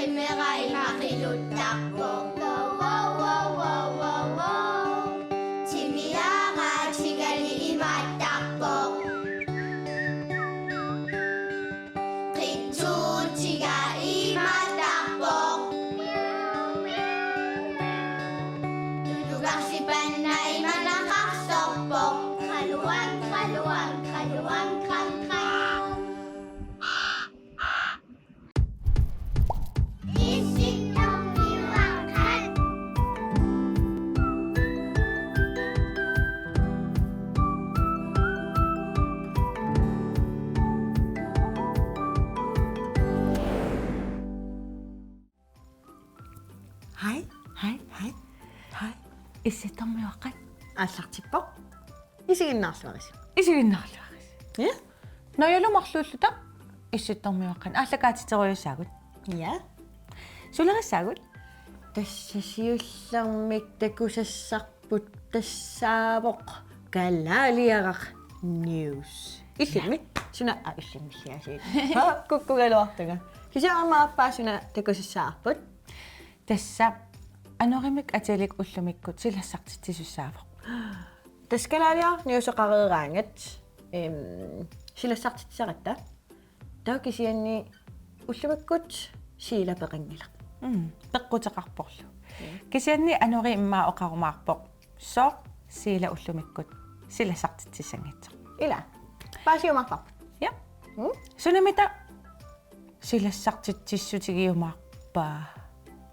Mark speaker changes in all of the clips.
Speaker 1: Qimerai maqiluttarpo wow Timiara tigali imattarpo Qittuutiga imattarpo Tutugarsipannai manaqarsorpo Qaluan qam
Speaker 2: Hai. Issittarmiwaqat.
Speaker 3: Аллартиппо. Исигиннаарлуарис.
Speaker 2: Исигиннаарлуарис.
Speaker 3: Ja?
Speaker 2: Наялумарлууллута issittarmiwaqan. Ааллакаатитеруйуссаагут.
Speaker 3: Ja.
Speaker 2: Сулериссаагут.
Speaker 3: Тассасиуллармик такусассарпут тассаавоқ калаалиарах news. Иллими. Суна иллимиллиасиит. Куккугалуартага. Кисаамааппаасуна такусассаарпут.
Speaker 2: Тасса аноримик атилик уллумиккут силассартитсисуссаавоқ.
Speaker 3: Таскалаалиар неусеқареераангат силассартитсаратта. таукисианни уллумиккут сиилапеқангила.
Speaker 2: пеққутеқарпорлу. Кисианни анори иммаа оқарумаарпоқ. соо сиила уллумиккут силассартитсиссангитсеқ.
Speaker 3: Ила. Паасиумарпар.
Speaker 2: Я. Сунамита силассартитсиссутигиумаарпаа.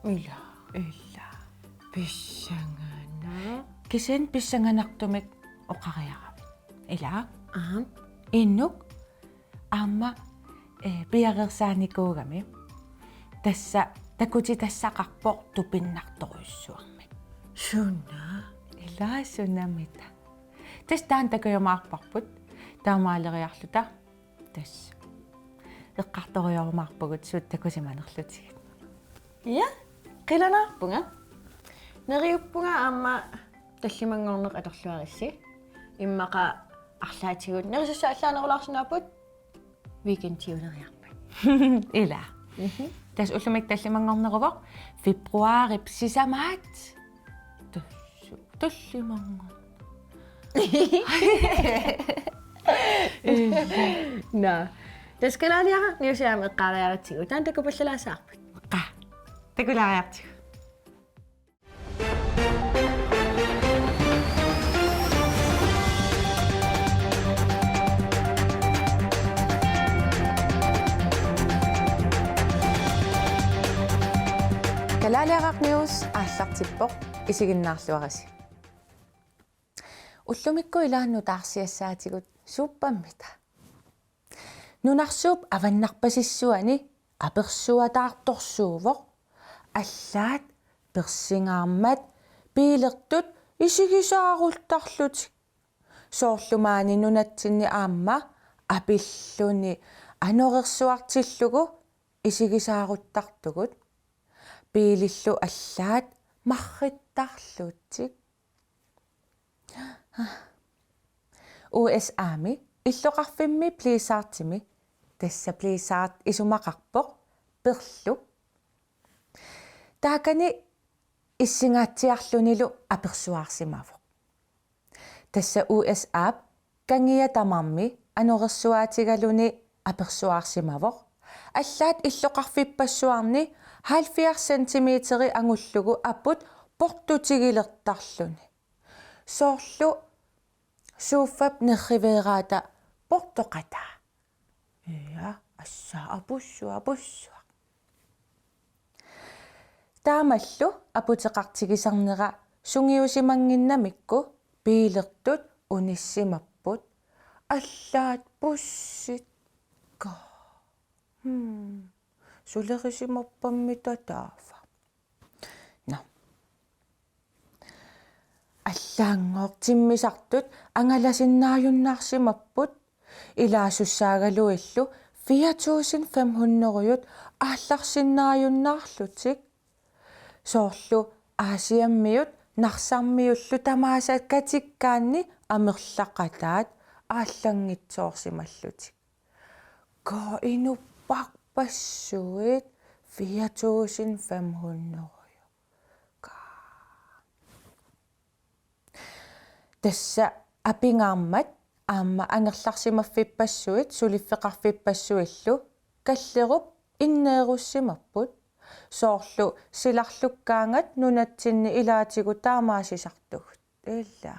Speaker 3: Ила.
Speaker 2: Писсангана. Кисен писсанганартумик оқариаравит. Ила.
Speaker 3: Аа.
Speaker 2: Иннук аама пиарерсааникуугами. Тасса такути тассақарпоқ тупиннарторуйссуарми.
Speaker 3: Суна.
Speaker 2: Ила сунамита. Тас таан такуйумаарпарпут таамаалериарлута. Тас. эққарторуйормаарпагут суут такусиманерлутигит.
Speaker 3: Ja. Qilanaarpunga. Neriuppunga aamma таллимангорнеқ аторлуарисси. Иммақа арлаатигут нерисассааллаанерулаарсинаапут викентиулериарпа.
Speaker 2: Ила. Тас уллумик таллимангорнеруво фебруарip сисамаат. Таллимангор.
Speaker 3: На. Таскалаалиара ниусаама эққариаратигу таан такупаллалаасаарпут.
Speaker 2: Qa. Такулариартиг. Калаалиарaq news ааллартиппоq исигиннаарлуараси. Уллумикку илаанну таарсиассаатигут сууппаммита. Нунарсууп аваннарпасиссуани аперсуатаарторсуувоq аллаат персингаармат пилертут исигисаарултарлутик. Соорлумаани нунатсинни аама апиллуни анорерсуартиллугу исигисааруттартугут пилиллу аллаат марриттарлутик. USA-ми иллоқарфимми плисаартими тасса плисаарт исумақарпоқ перлу таакани иссингаатсиарлунилу аперсуаарсимавоқ тасса USA кангия тамарми анорерсуаатигалуни аперсуаарсимавоқ аллаат иллоқарфиппассуарни 70 сантиметри ангуллугу аппут портутигилертарлуни соорлу сууффап нерривераата портоқата я ассаа апуссуа таамаллу апутеқартигисарнера сунгиусимангиннамикку пилертут униссимаппут аллаат пуссит ка сулерисимаппамми татаафа на аллаангоортиммисартут ангаласиннааюннаарсимаппут илаасуссаагалуиллу 4500 аалларсиннааюннаарлутик соорлу аасиаммиут нарсармиуллу тамаасат катиккаанни амерлақатаат ааллангитсоорсималлутик ка инуппарпассуит 4.500. Tässä apingaarmat aamma angerlarsimaffippassuit suliffeqarfippassuillu kallerup inneerussimapпут soorlu silarlukkaangat nunatsinni ilaatigu taamaasisartugut illa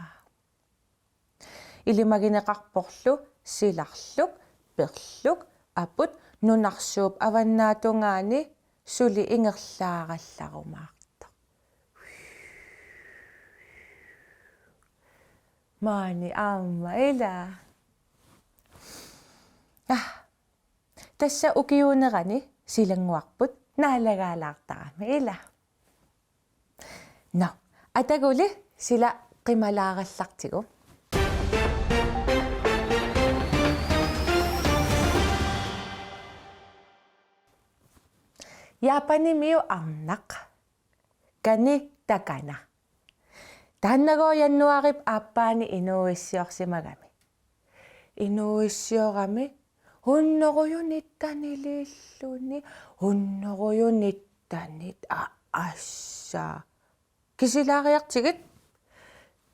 Speaker 2: ilimagineqarporlu silarluk perluk aput nunarsuup avannaatungaani suli ingerlaarallarumaarta maani aamma ila tässä ukiunerani silanguarput naalagaalaartarami ila no ataguli sila qimalaarallartigu Japanimiu arnaq kani takana taannagoo jannuarip aappaani inuissiorsimagami inuissiorami hunnorujunittanililluni hunnorujunittanit assa kisilaariartigit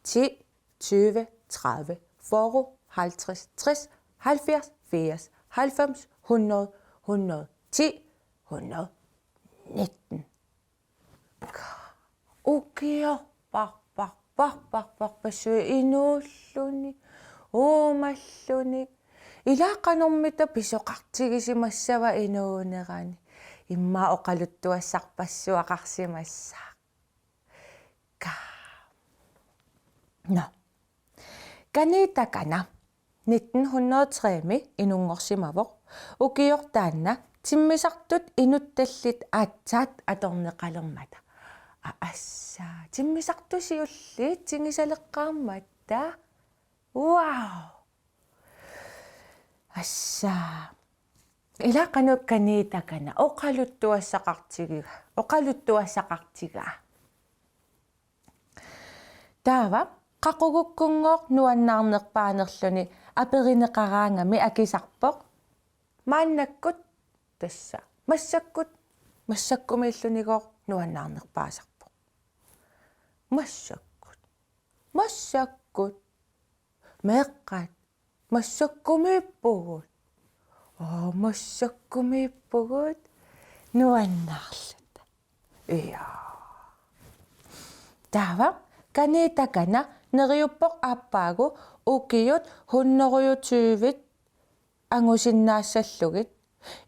Speaker 2: 10 20 30 40 50 60 70 80 90 100 110 119 ukiorparparparparpassui inuulluni uumalluni ilaaqanormita pisoqartigisimassava inuunerani imma oqaluttuassarpassuaqarsimassaa ka no kanitakana 1903 inungorsimavoq ukiortaanna timmisartut inuttallit aatsaat atorneqalermata assa timmisartusiulliit tingisaleqqaarmatta wow assa ilaqanup kanitakana oqaluttuassaqartiga taava qaqugukkunngooq nuannaarnerpaanerluni aperineqaraangami akisarpoq maannakkut tassa massakkumiillunigooq nuannaarnerpaasarpoq massakkut meeqqat massakkumiippugut massakkumiippugut nuannaarlut iya taava kanitakana neriuppoq aappaagu ukiyut 120 angusinnaassallugit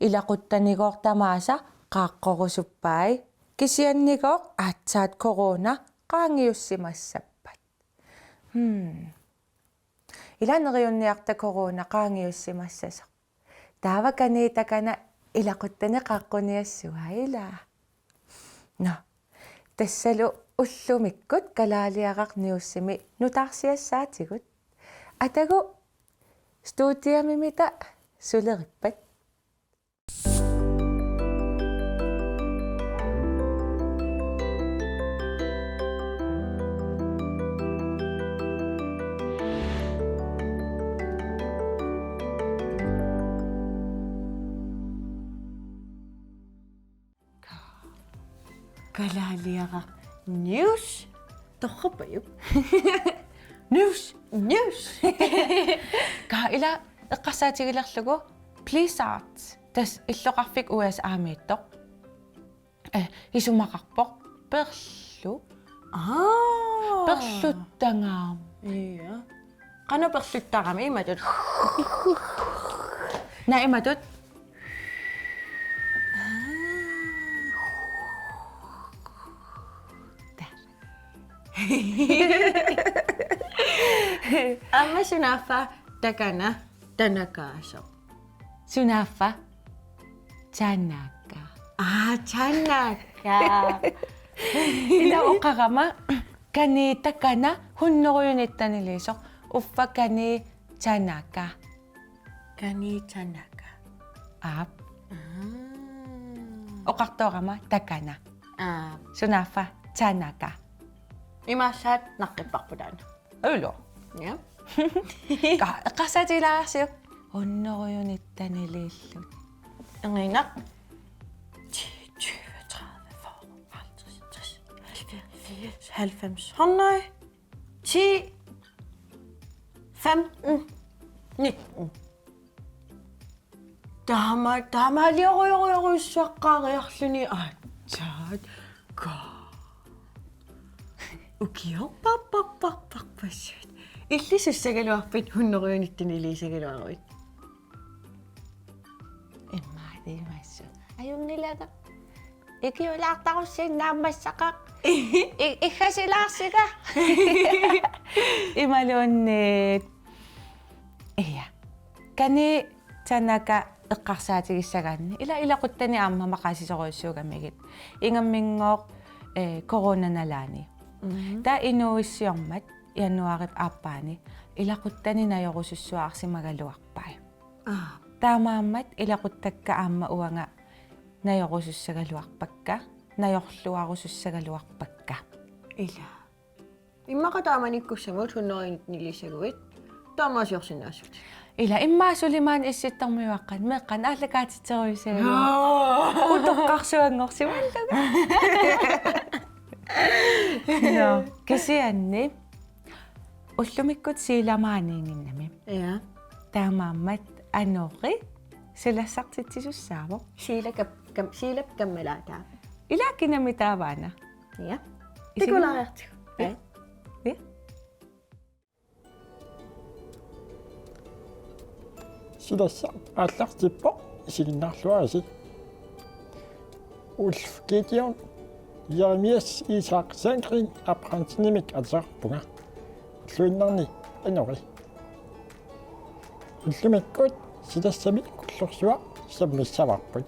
Speaker 2: ilaquttanigoor tamaasa qaaqqorusuppai kisiannigoor aatsaat corona qaangiussimassappat ilaneriunniarta corona qaangiussimassasa taava kanitakana ilaquttani qaaqquniassua ila no tassalu ullumikkut kalaaliaqarniussimi nutaarsiassaatigut atagu stuutiamimita sulerippat kalaaliaqa news torrupayup news ka ila eqqasaatigilerlugu please art tas illoqarfik uas aamiittoq isumaqarpoq perlu perluttangaam
Speaker 3: iya qanu perluttarami imatut
Speaker 2: na imatut
Speaker 3: amma sunaffa takana tanakaasoq
Speaker 2: sunaffa chanaka
Speaker 3: chanaka
Speaker 2: ila oqarama kani takana hunnoruyunittanilisuq uffa kani chanaka aap oqartoorama takana sunaffa chanaka
Speaker 3: imassaat naqqipparputaan
Speaker 2: ulo
Speaker 3: ja
Speaker 2: qassatilaarsiuk hunnoruyunittanilillut
Speaker 3: enginaq 90, 100, 10, 15, 19. Таамаалиориориорисsuaqqaaриарлүни аатсаат ка. Укиорпарпарпарпарпассут. Иллисуссагалуарпит хуннериуниттини илисагалуаруит.
Speaker 2: иммаадимассу аюннилага икиулаартаруссиннааммассақақ иххасилаарсига ималууннит ия кани танака эққарсаатигиссагаанни илақуттани аама мақасисоруйссуугамигит ингаммингооқ коронаналаани та инуиссиормат януарип ааппаани илақуттани наёрусуссуаарсимагалуарпай таамааммат илақуттакка аама уанга наёрусуссагалуарпакка наёрлуарусуссагалуарпакка
Speaker 3: ила иммақатааманиккуссамут хуннериунитнилисагуит таамаасиорсинаассут
Speaker 2: ила иммаасулимаан исситтормиуаққан меққан ааллакаатитсеруисагалуа утоққарсуангорсималлага но кисианни уллумиккут сииламааниингиннами
Speaker 3: я
Speaker 2: таамааммат анори силассартитсисуссааво
Speaker 3: силап каммалаатаа
Speaker 2: илааккинами тааваана
Speaker 3: я тикулариартик
Speaker 2: я
Speaker 4: сидасса ааллартиппо сигиннарлуаси Ulf Gideon Jeremias Isaac Sankrin апрантинимик атсарпунга луиннарни анори уллумиккут сидассами куллорсуа саммиссаварпут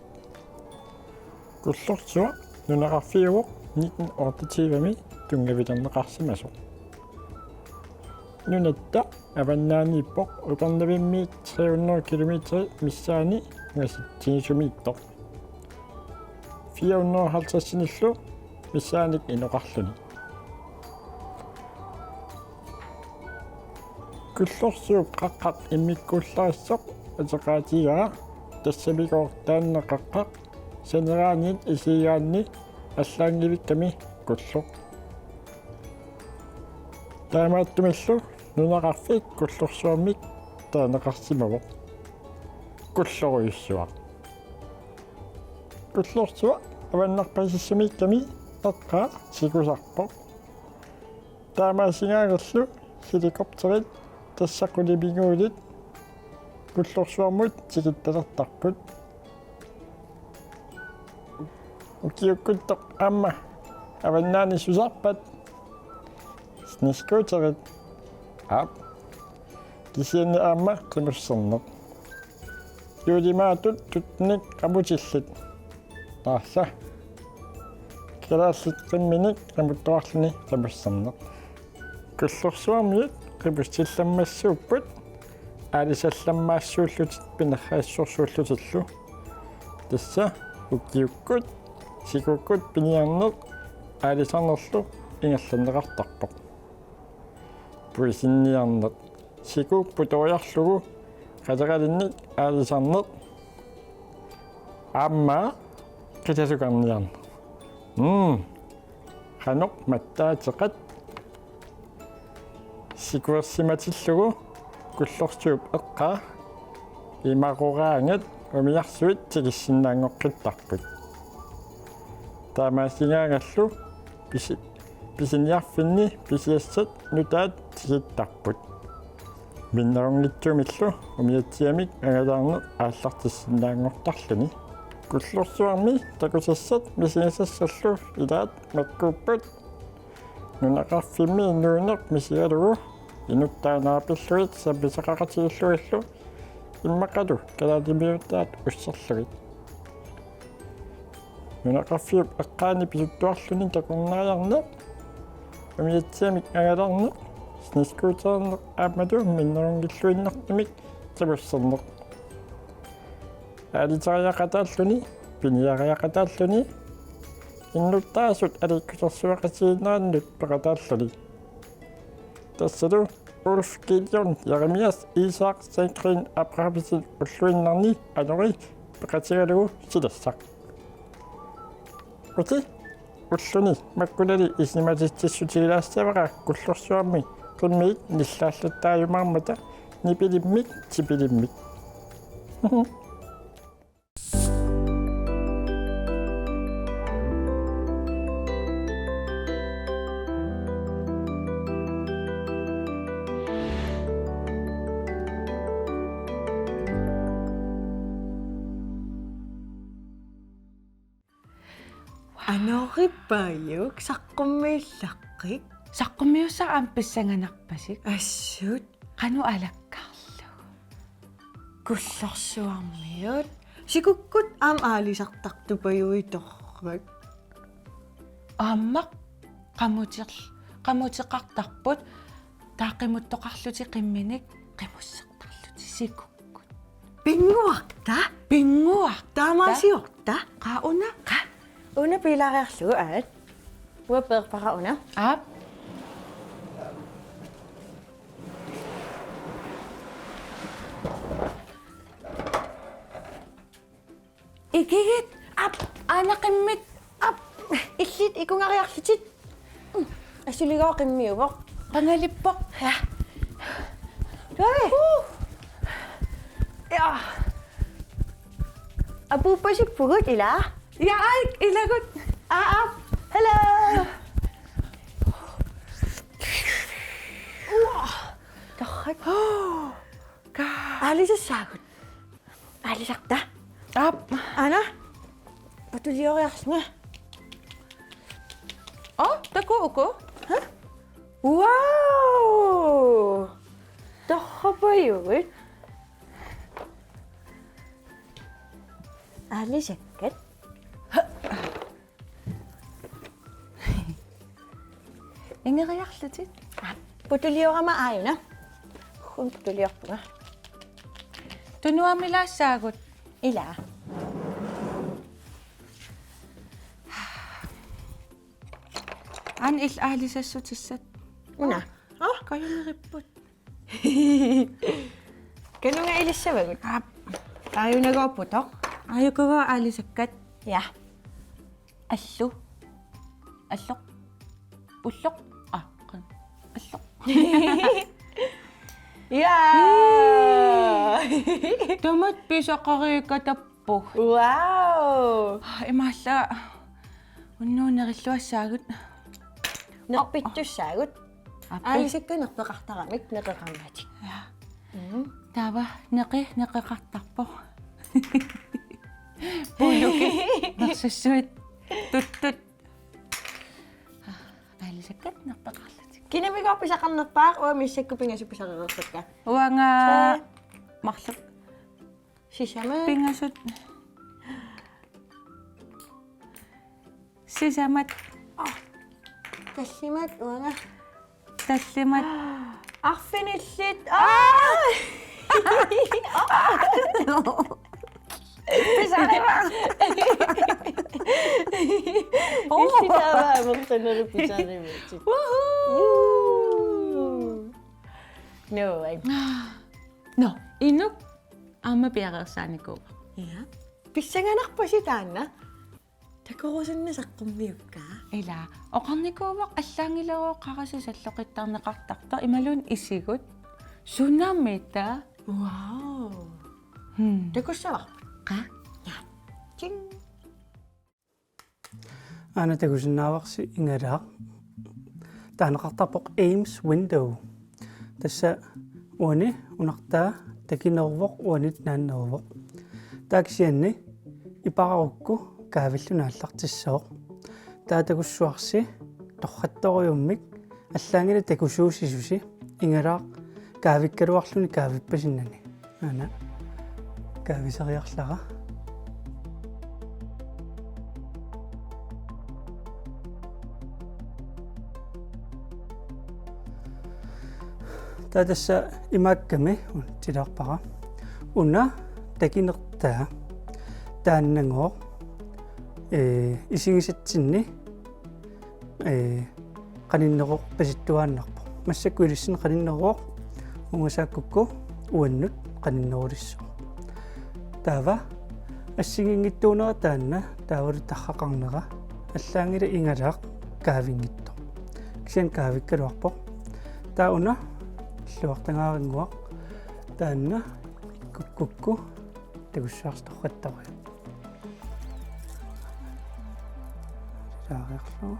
Speaker 4: куллорсуа нунеқарфиуоқ 1988ми тунгавилернеқарсимасо нунатта аваннааниппоқ упернавиммиит 300 километри миссаани нgasittinisumиитто 450-ниллу миссааник инеқарлуни куллорсууп қаққақ иммиккууллариссоқ атеқаатигаа тассамигоор тааннеқаққақ санераанин исигаанни аллаангивикками куллоқ таамааттумиллу нунеқарфик куллорсуармик таанеқарсимаво куллоруйуссуа куллорсуа аваннарпасиссамикками таққаа сикусарпоқ таамаасингаагерлу helikopterit тассақулибигуулит куллорсуармут тикитталертарпут укиуккуттоқ аама аваннаани сусарпат снискутерит ап кисианни аама қимуссернеқ юлимаатут тутник қамутиллит таасса келааллит қимминик қамуттуарлуни қамуссернеқ куллорсуармиут қипустилламмассууппут аалисалламмаассууллутит пинерхаассорсууллутиллу тасса уккиуккут сикуккут пиниарнеқ аалисарнерлу ингалланеқартарпоқ пуисинниарнеқ сикууппу ториарлугу қатеқалинник аалисарнеқ аама китасукарниарна ханоқ маттаатеқат сикуерсиматиллугу куллорсууп эққаа имақораангат умиарсуит тигиссиннаангоққиттарпут таамаасингаагаллу писиниарфинни писиассат нутаат тигиттарпут миннерунгитсумиллу умиатсиамик агалаарнеқ ааллартиссиннаангортарлуни куллорсуарми такусассат мисиасассаллу илаат маккууппут нунеқарфимми нуунеқ мисигалугу инуттаанаапиллуит сапписақақатигиллуиллу иммақалу калаатимиутаат уссерлугит нунеқарфиуп эққаани писуттуарлуни такорнариарнеқ умиатсиамик агалаарнеқ снискутернеқ аамалу миннерунгиллуиннартимик табуссернеқ аалитариақатааллуни пиниариақатааллуни иннуттаасут аликкусерсуақатигиннааннут пеқатааллуни тассалу Ulf Gideon Jeremias Isaac Sankrin апраписил уллуиннарни анори пеқатигалугу силассақ ути уллуни маккулали исниматитсиссутигилаассавара куллорсуарми qimmiit nillaalluttaayumarmata nipilimmik tipilimmik.
Speaker 3: Anorippayuk saqqummiillaqqik
Speaker 2: Saqqummiussaqaam pissanganarpasik.
Speaker 3: assut
Speaker 2: Qanu alakkaarlu.
Speaker 3: kullorsuarmiut sikukkut aam aalisartartupayuitorrak
Speaker 2: Aammaq qamutiqartarput taaqimuttoqarluti qimminik qimussertarluti sikukkut.
Speaker 3: pinguarta
Speaker 2: Pinguaq
Speaker 3: taamaasiorta
Speaker 2: qauna qa
Speaker 3: una piilariarlugu aat uapeerpara una
Speaker 2: aap Ikigit ap anaqimmit
Speaker 3: ap illit ikungariarlutit assuligaaqimmiuvoq
Speaker 2: qangalippoq
Speaker 3: Tore. Ja. Apupasippugut ila.
Speaker 2: yaak ilagut
Speaker 3: Aap. Hello. Torrak. Alisassagut. Alisaqta.
Speaker 2: aap
Speaker 3: Ana. Patulioriarsnga.
Speaker 2: taku uko
Speaker 3: Wow. Torrapayugut. Alisakkat.
Speaker 2: ingeriarlutit
Speaker 3: Putuliorama ayuna. Kun putuliorpunga.
Speaker 2: tunuamilaassaagut
Speaker 3: Ila.
Speaker 2: an il aalisassutissat
Speaker 3: Una.
Speaker 2: kayuneripput
Speaker 3: Kanu nga ilissabagut.
Speaker 2: aap
Speaker 3: Tayo nag-oputok.
Speaker 2: ayukaga aalisakkat
Speaker 3: Ya.
Speaker 2: allu alloq ulloq kan alloq
Speaker 3: Ya.
Speaker 2: tamat pisaqariikatappu
Speaker 3: Wow.
Speaker 2: imaalla unnuunerilluassaagut
Speaker 3: Nakpittussagut.
Speaker 2: appi
Speaker 3: Alisakka nakpaqartaramik nakaqammatik.
Speaker 2: taava neqiqartarpoq puluki nersussuit tuttut aalisakkat nerpaqarlatik
Speaker 3: Kinamigorpisaqarnerpaaq uamissakku pingasuppisaqerertakka.
Speaker 2: uanga marlup
Speaker 3: Sisama.
Speaker 2: pingasut sisamat
Speaker 3: Tassimat uanga.
Speaker 2: tallimat
Speaker 3: Arfinillit. Isitama magtanong pisarimat. Woohoo! No, I'm...
Speaker 2: no inuk ama piaqersaaniku
Speaker 3: Ja. Pissanganak pa si Tana. Takurusan na sa kumiyuk ka.
Speaker 2: ila oqarnikuuaq allaangilero qarasusalloqittarneqartarta imalun isigut tsunamita
Speaker 3: Wow. Takussawaq.
Speaker 2: qa
Speaker 3: Ching.
Speaker 5: Ana tagusinnaavaqsi ingalaaq taanaqartarpoq Ames window tassa uani unartaa takinervoq uanit naannervoq taaksianni ipaqarukku kaavillunaallartissooq taatagussuarsi torrattoriummik allaangila takusuusisusi ingalaaq kaavikkaluarluni kaavippasinnani ana kaavisariarlaqa Tadassa imakkami tilarpara una takinertaa taannangoo isingisatsinni qaninneroq pasittuaannarpo massakku ilissin qaninneroq ungasaakukku uannut qaninnerulissu taava ассигингиттуунера таанна таавалу таррақарнера аллаангила ингалаақ каавингитто кисиан каавиккалуарпо тауна иллуартангаарингуақ таанна куккукку тагуссаарсторраттаруй саариарлу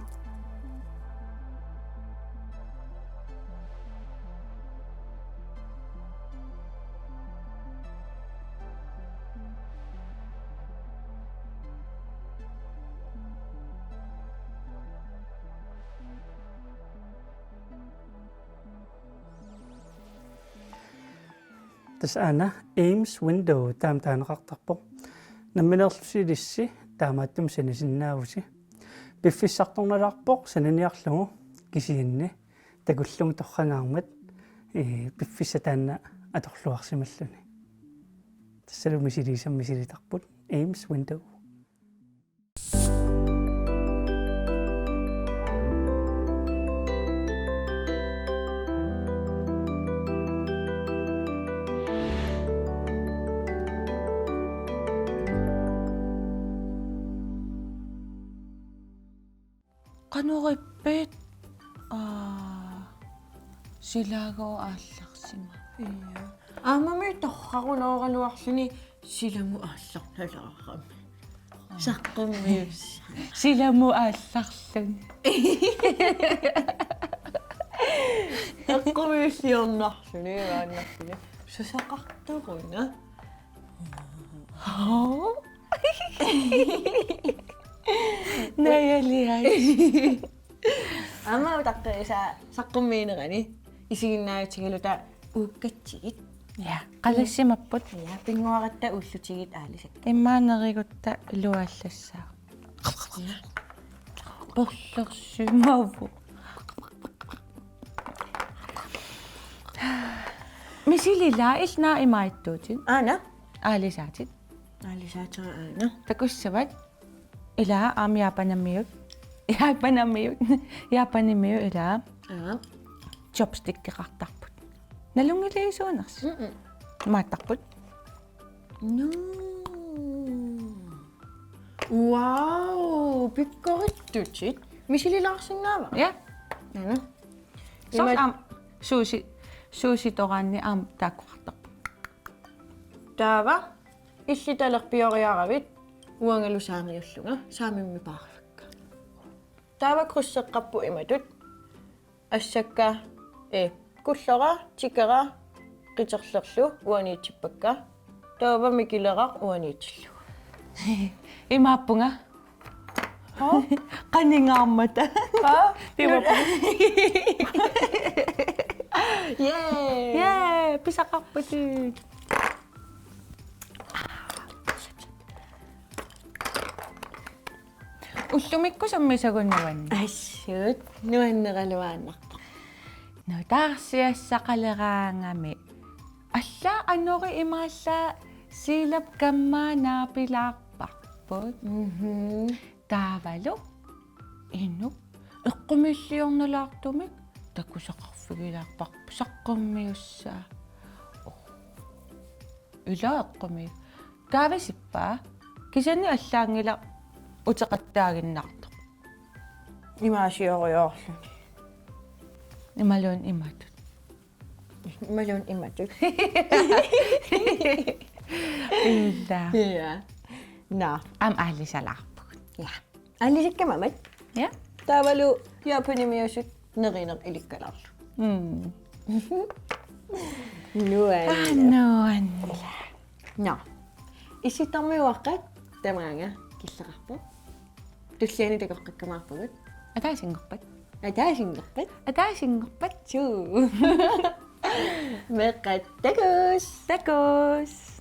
Speaker 5: тасаана Ames window таам таанеқартарпо намминерлусилисси таамааттум санисиннаавуси пиффиссарторналаарпоқ сананиарлугу кисиинни такуллугу торрангаармат пиффисса таанна аторлуарсималлуни тассалу мисилисарпут Ames window
Speaker 2: qanurippiit silagoo aallarsiма
Speaker 3: аамами торрарулоораluarluni силаму аалларналаарами саққуммиус
Speaker 2: silamu aallarlun
Speaker 3: саққумиуссиорнарлуни гааннарлуни сусақартуруна
Speaker 2: наялиай
Speaker 3: амаа таққиса саққуммиинерани исигиннаатигалута ууккатсигит
Speaker 2: я qalassimapпут
Speaker 3: я пингуаратта уллутигит аалисак
Speaker 2: иммаанеригутта илуааллассаа борлерсимаву мисилила илнаа имаиттуутин
Speaker 3: аана
Speaker 2: аалисаатит
Speaker 3: аалисаатера аана
Speaker 2: такуссават илаа аамиапанаммиут яапаниммиу илаа
Speaker 3: аа
Speaker 2: chopstick-кеқартарпут налунгилиисуунерс мааттарпут
Speaker 3: no вау пиккориттутит мисилилаарсингаава
Speaker 2: я
Speaker 3: аана
Speaker 2: сам суси тораанни аам тааккуартарпут
Speaker 3: таава иллиталерпиориаравит уангалусааниуллунга саамимми паарфакка таава круссеққарпу иматут ассакка куллера тикера қитерлерлу уаниитсиппакка таава микилеқар уаниитиллу
Speaker 2: имааппунга qaningаарmata тивапу
Speaker 3: yeah
Speaker 2: писақарпутит уллумикку саммисагуннаванни
Speaker 3: ассуут нуаннералуааннар
Speaker 2: no taarsiassaqaleraangami алла аннори имаалла силап каммаанаа пилаарпарпут таавалу инну эққумиллиорнулаартумик такусақарфигилаарпарпу саққуммиуссаа илаэққуми таависиппаа кисани аллаангила утеқаттаагиннарто
Speaker 3: имаасиориоорлу
Speaker 2: ималуун иматут
Speaker 3: малун иматут
Speaker 2: илла
Speaker 3: я на
Speaker 2: ам аалисалаарпут
Speaker 3: я алисиккамамат
Speaker 2: я
Speaker 3: таавалу яапанимиусут неринер иликкаларлу нуан
Speaker 2: нуан
Speaker 3: на иситармиуаққат тамаанга киллеқарпу туллиани такоққаккамаарпагут
Speaker 2: атаасингорпат
Speaker 3: атаасингерпат суу меқаттакус
Speaker 2: такус